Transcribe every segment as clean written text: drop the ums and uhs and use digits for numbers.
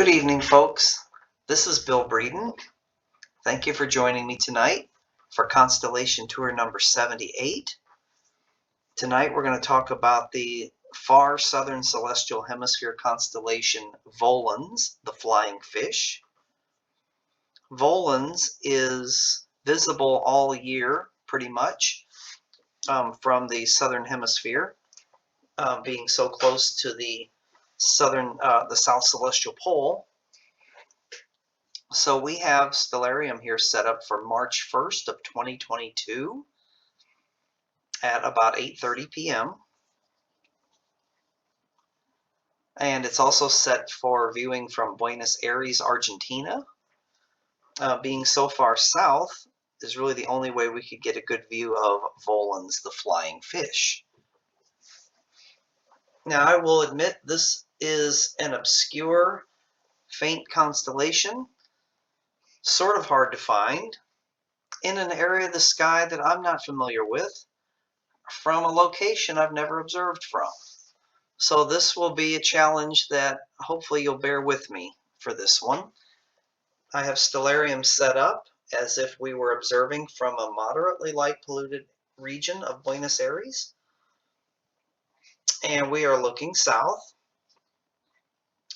Good evening, folks. This is Bill Breeden. Thank you for joining me tonight for Constellation Tour number 78. Tonight we're going to talk about the far southern celestial hemisphere constellation Volans, the flying fish. Volans is visible all year, pretty much, from the southern hemisphere, being so close to the south celestial pole. So we have Stellarium here set up for March 1st of 2022 at about 8:30 p.m. And it's also set for viewing from Buenos Aires, Argentina. Being so far south is really the only way we could get a good view of Volans, the flying fish. Now I will admit this is an obscure, faint constellation, sort of hard to find, in an area of the sky that I'm not familiar with, from a location I've never observed from. So this will be a challenge that hopefully you'll bear with me for this one. I have Stellarium set up as if we were observing from a moderately light polluted region of Buenos Aires. And we are looking south.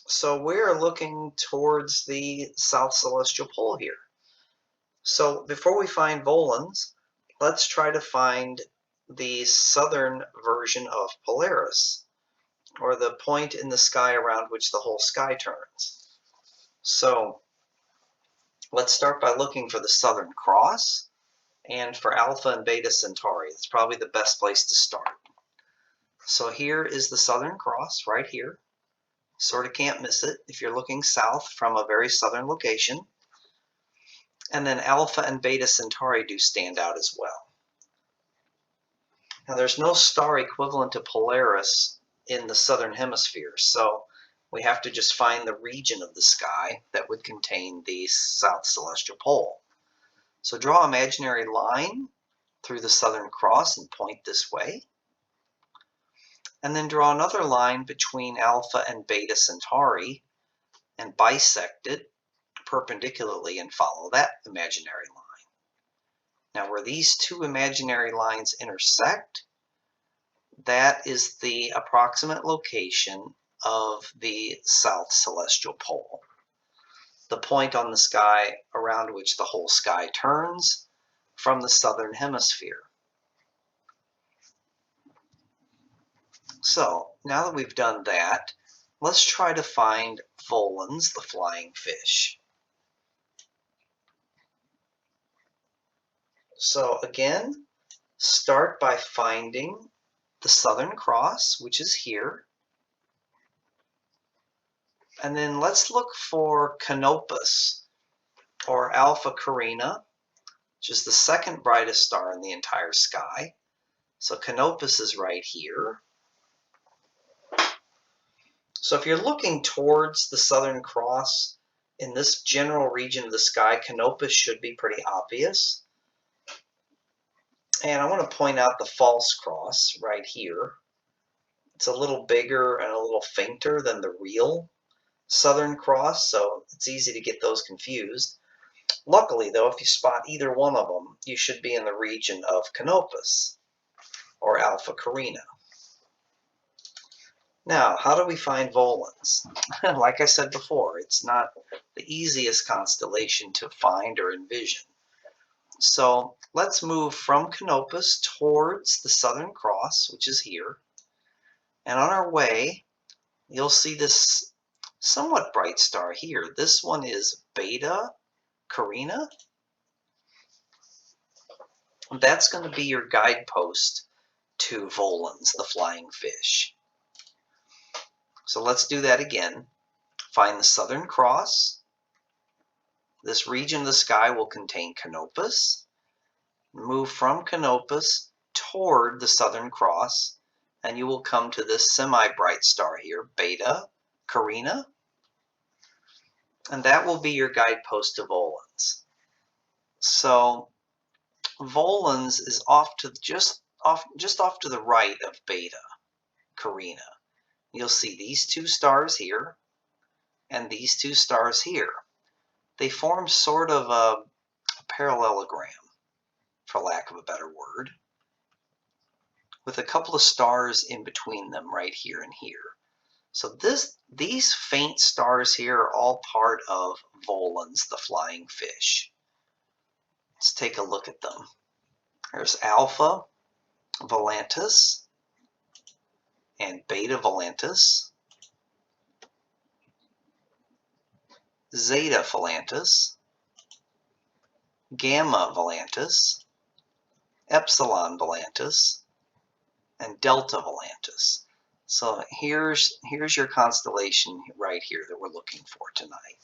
So we're looking towards the south celestial pole here. So before we find Volans, let's try to find the southern version of Polaris, or the point in the sky around which the whole sky turns. So let's start by looking for the Southern Cross and for Alpha and Beta Centauri. It's probably the best place to start. So here is the Southern Cross right here. Sort of can't miss it if you're looking south from a very southern location. And then Alpha and Beta Centauri do stand out as well. Now there's no star equivalent to Polaris in the southern hemisphere, so we have to just find the region of the sky that would contain the south celestial pole. So draw an imaginary line through the Southern Cross and point this way. And then draw another line between Alpha and Beta Centauri and bisect it perpendicularly and follow that imaginary line. Now where these two imaginary lines intersect, that is the approximate location of the south celestial pole, the point on the sky around which the whole sky turns from the southern hemisphere. So now that we've done that, let's try to find Volans, the flying fish. So again, start by finding the Southern Cross, which is here. And then let's look for Canopus, or Alpha Carina, which is the second brightest star in the entire sky. So Canopus is right here. So if you're looking towards the Southern Cross in this general region of the sky, Canopus should be pretty obvious. And I want to point out the false cross right here. It's a little bigger and a little fainter than the real Southern Cross, so it's easy to get those confused. Luckily, though, if you spot either one of them, you should be in the region of Canopus, or Alpha Carina. Now, how do we find Volans? Like I said before, it's not the easiest constellation to find or envision. So let's move from Canopus towards the Southern Cross, which is here. And on our way, you'll see this somewhat bright star here. This one is Beta Carina. That's going to be your guidepost to Volans, the flying fish. So let's do that again. Find the Southern Cross. This region of the sky will contain Canopus. Move from Canopus toward the Southern Cross, and you will come to this semi-bright star here, Beta Carina. And that will be your guidepost to Volans. So Volans is just off to the right of Beta Carina. You'll see these two stars here. and these two stars here. They form sort of a parallelogram, for lack of a better word, with a couple of stars in between them right here and here. So these faint stars here are all part of Volans, the flying fish. Let's take a look at them. There's Alpha Volantis and Beta Volantis, Zeta Volantis, Gamma Volantis, Epsilon Volantis, and Delta Volantis. So here's your constellation right here that we're looking for tonight.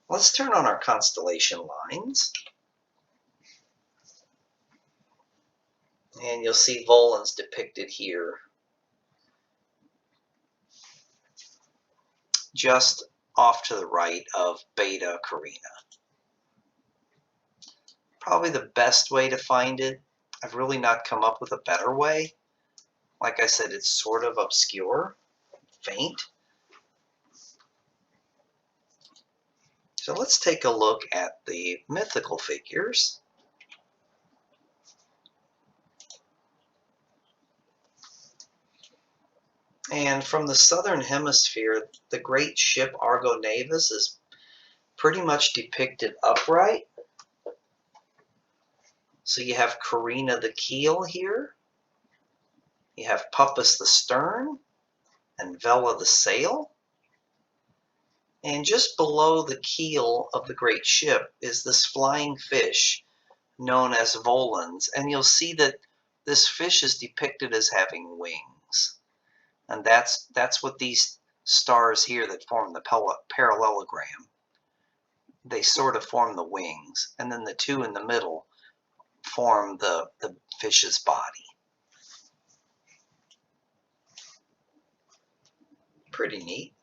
Let's turn on our constellation lines. And you'll see Volans depicted here, just off to the right of Beta Carina. Probably the best way to find it. I've really not come up with a better way. Like I said, it's sort of obscure, faint. So let's take a look at the mythical figures. And from the southern hemisphere, the great ship Argo Navis is pretty much depicted upright. So you have Carina the keel here, you have Puppis the stern, and Vela the sail. And just below the keel of the great ship is this flying fish known as Volans. And you'll see that this fish is depicted as having wings. And that's what these stars here that form the parallelogram, they sort of form the wings. And then the two in the middle form the fish's body. Pretty neat.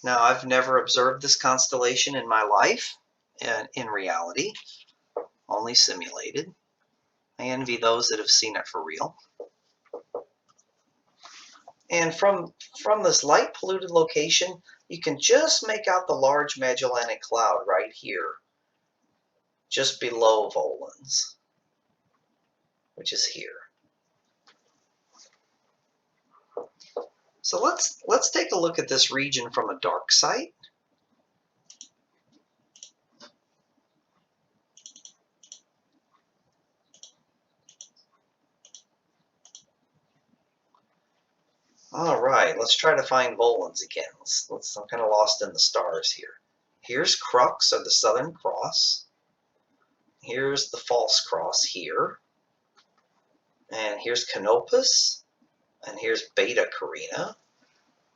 Now, I've never observed this constellation in my life, in reality, only simulated. I envy those that have seen it for real. And from this light polluted location, you can just make out the Large Magellanic Cloud right here, just below Volans, which is here. So let's take a look at this region from a dark site. All right, let's try to find Volans again. I'm kind of lost in the stars here. Here's Crux, or the Southern Cross. Here's the False Cross here. And here's Canopus. And here's Beta Carina.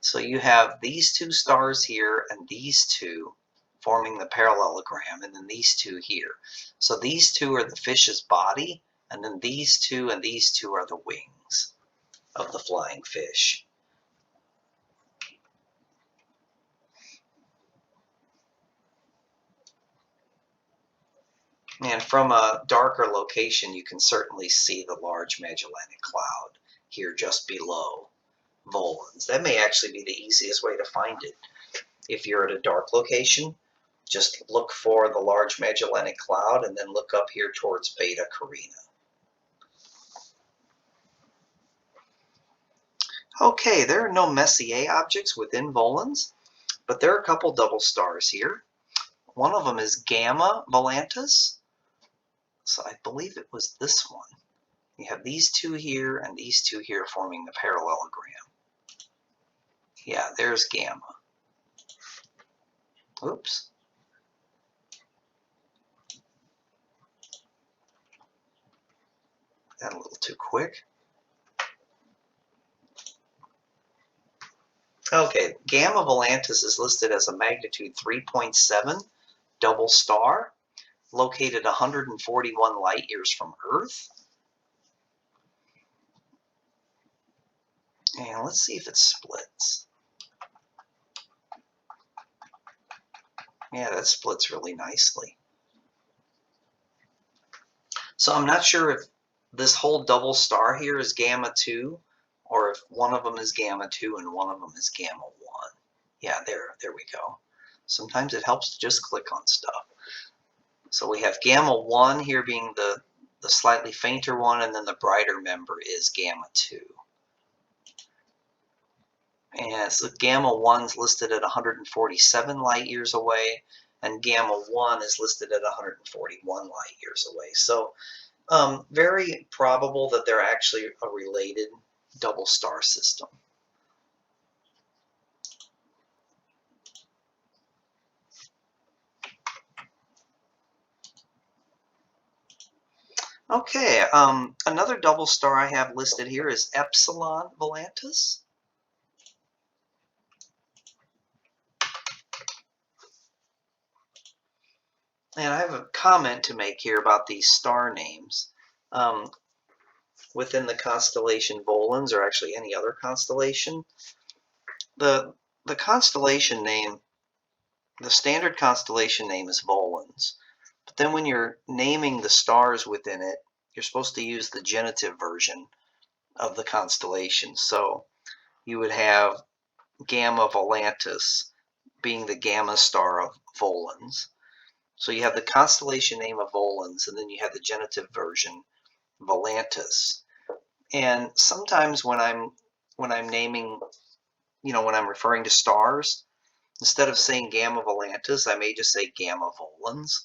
So you have these two stars here and these two forming the parallelogram, and then these two here. So these two are the fish's body, and then these two and these two are the wings of the flying fish. And from a darker location, you can certainly see the Large Magellanic Cloud here just below Volans. That may actually be the easiest way to find it. If you're at a dark location, just look for the Large Magellanic Cloud and then look up here towards Beta Carina. Okay, there are no Messier objects within Volans, but there are a couple double stars here. One of them is Gamma Volantis. So I believe it was this one. You have these two here and these two here forming the parallelogram. Yeah, there's Gamma. Oops. That a little too quick. Okay, Gamma Volantis is listed as a magnitude 3.7 double star, located 141 light years from Earth. And let's see if it splits. Yeah, that splits really nicely. So I'm not sure if this whole double star here is Gamma 2 or if one of them is gamma 2 and one of them is gamma 1. Yeah, there we go. Sometimes it helps to just click on stuff. So we have gamma 1 here being the slightly fainter one, and then the brighter member is gamma 2. And so gamma 1's listed at 147 light years away, and gamma 1 is listed at 141 light years away. So very probable that they're actually a related double star system. Okay, another double star I have listed here is Epsilon Volantis. And I have a comment to make here about these star names. Within the constellation Volans, or actually any other constellation, the constellation name, the standard constellation name is Volans. But then when you're naming the stars within it, you're supposed to use the genitive version of the constellation. So you would have Gamma Volantis being the gamma star of Volans. So you have the constellation name of Volans, and then you have the genitive version, Volantis. And sometimes when I'm naming, when I'm referring to stars, instead of saying Gamma Volantis, I may just say Gamma Volans.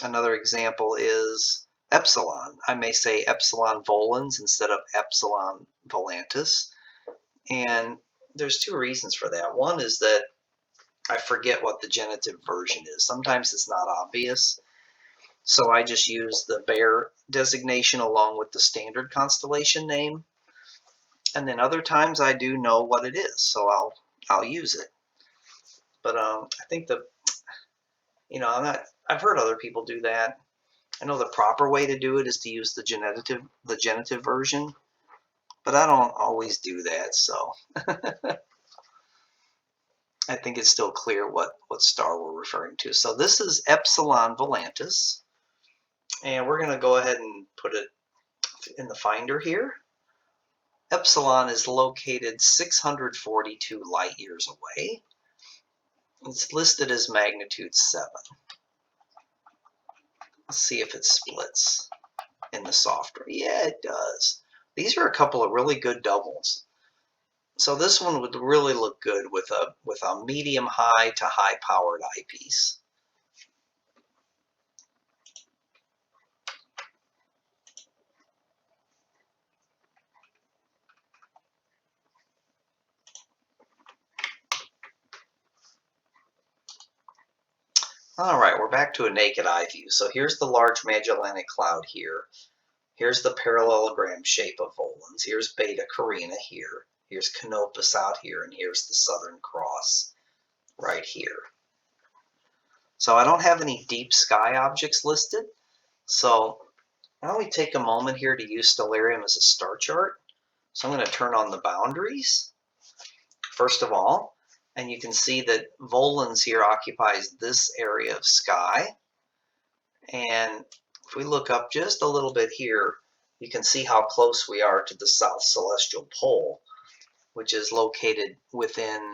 Another example is Epsilon. I may say Epsilon Volans instead of Epsilon Volantis. And there's two reasons for that. One is that I forget what the genitive version is. Sometimes it's not obvious. So I just use the bare designation along with the standard constellation name. And then other times I do know what it is, so I'll use it. But I think I've heard other people do that. I know the proper way to do it is to use the genitive version, but I don't always do that, so I think it's still clear what star we're referring to. So this is Epsilon Volantis, and we're going to go ahead and put it in the finder here. Epsilon is located 642 light years away. It's listed as magnitude 7. Let's see if it splits in the software. Yeah, it does. These are a couple of really good doubles. So this one would really look good with a medium high to high powered eyepiece. All right, we're back to a naked eye view. So here's the Large Magellanic Cloud here. Here's the parallelogram shape of Volans. Here's Beta Carina here. Here's Canopus out here, and here's the Southern Cross right here. So I don't have any deep sky objects listed. So why don't we take a moment here to use Stellarium as a star chart. So I'm going to turn on the boundaries, first of all. And you can see that Volans here occupies this area of sky. And if we look up just a little bit here, you can see how close we are to the South Celestial Pole, which is located within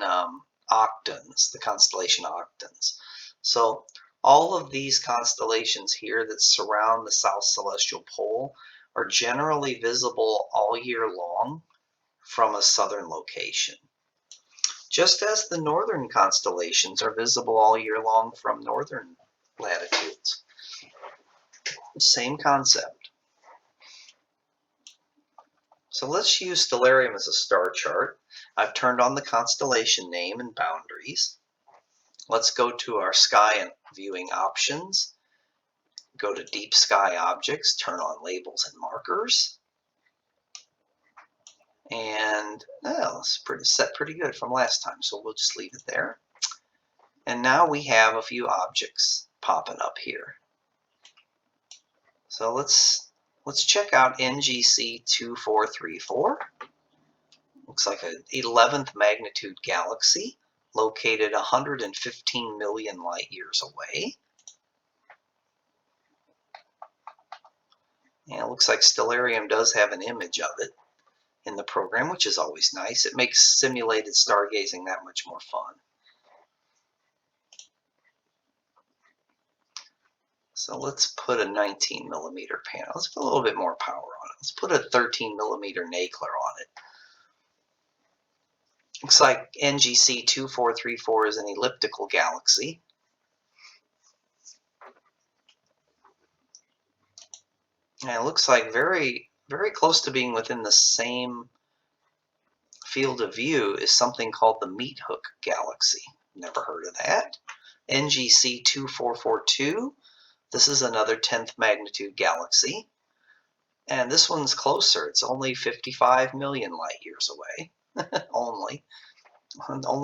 Octans, the constellation Octans. So all of these constellations here that surround the South Celestial Pole are generally visible all year long from a southern location, just as the northern constellations are visible all year long from northern latitudes. Same concept. So let's use Stellarium as a star chart. I've turned on the constellation name and boundaries. Let's go to our sky and viewing options. Go to deep sky objects, turn on labels and markers. And it's set pretty good from last time, so we'll just leave it there. And now we have a few objects popping up here. So let's check out NGC 2434. Looks like an 11th magnitude galaxy located 115 million light years away. And it looks like Stellarium does have an image of it. in the program, which is always nice. It makes simulated stargazing that much more fun. So let's put a 19 millimeter panel. Let's put a little bit more power on it. Let's put a 13 millimeter Nagler on it. Looks like NGC 2434 is an elliptical galaxy. And it looks like very, very close to being within the same field of view is something called the Meat Hook Galaxy. Never heard of that. NGC 2442. This is another 10th magnitude galaxy. And this one's closer. It's only 55 million light years away. Only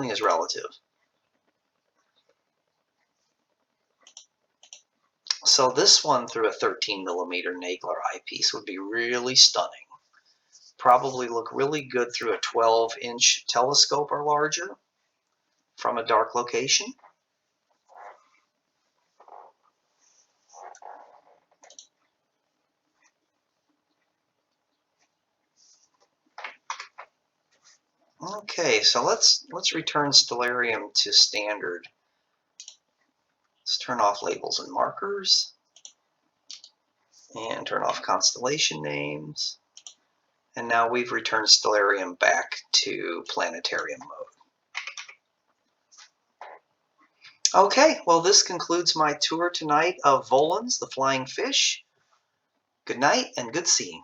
is relative. So this one through a 13 millimeter Nagler eyepiece would be really stunning. Probably look really good through a 12-inch telescope or larger from a dark location. Okay, so let's return Stellarium to standard. Let's turn off labels and markers and turn off constellation names. And now we've returned Stellarium back to planetarium mode. Okay, well, this concludes my tour tonight of Volans, the flying fish. Good night and good seeing.